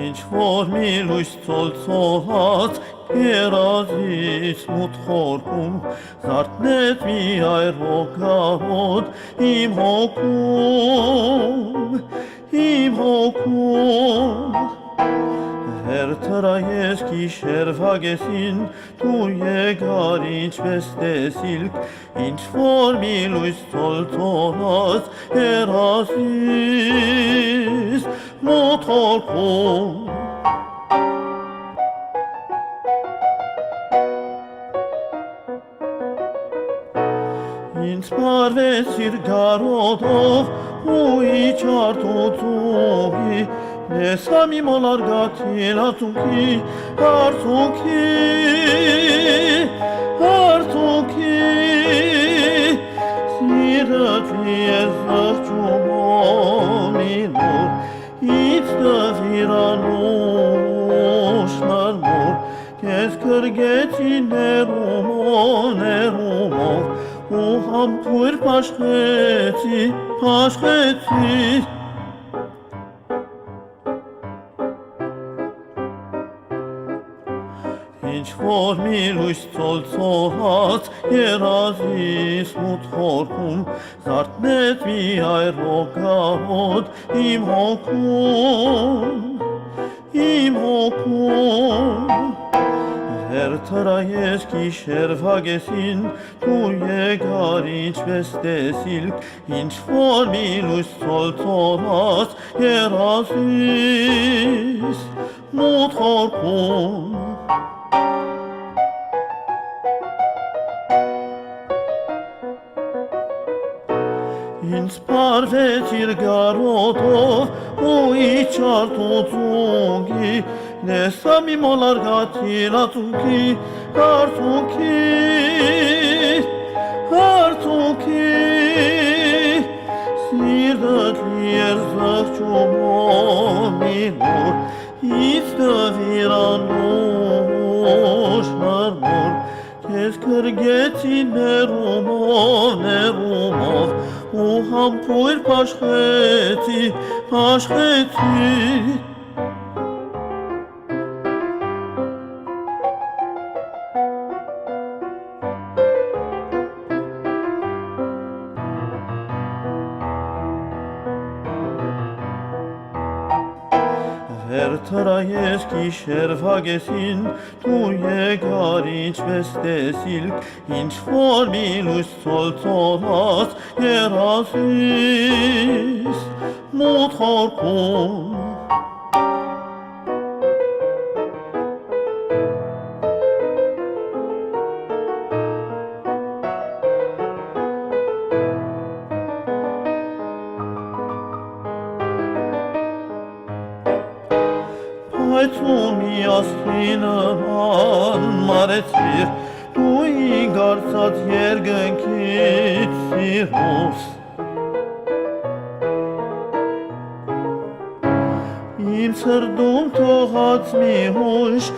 ինչ որ մի լույս ծոլծոված երազից մութ խորքում զարթնեց մի այրոգարոտ իմ հոգում Հերթրա ես գիշերվա գեսին դու եկար ինչպես տեսիլք ինչ որ մի լույս ծոլծոված երազից մութ խորքում Ինձ մարվեցիր գարոտով ու իջար տուծուգի Նեսա մի մոլար գաթին արցունքի Սիրըտ լի ես զղջում օմինոր Իծ դվիրանուշ մարմոր Կեզ կրգեցի ներումով ու համբույր պաշխեցի Ինչ որ մի լույս ծոլծոված երազից մութ խորքում զարթնեց մի այրոգարոտ իմ հոգում Հերթրա ես գիշերվա գեսին դու եկար ինչպես տեսիլք ինչ որ մի լույս ծոլծոված երազից մութ խորքում Ինձ պարվեցիր գարոտով ու իջար տուծուգի Նեսա մի մոլար գաթին արցունքի Սիրտդ լի էր զղջում օմինոր Իծ դվիրանուշ մարմոր Կեզ կրգեցի ներումով ու համբույր պաշխեցի Հերթրա ես գիշերվա գեսին դու եկար ինչպես տեսիլք ինչ որ մի լույս ծոլծոված երազից մութ խորքում Բայց ու մի աստղի նման մարեցիր դու ինգ արծած երկնքից սիրուս Իմ սրդում թողած մի հուշ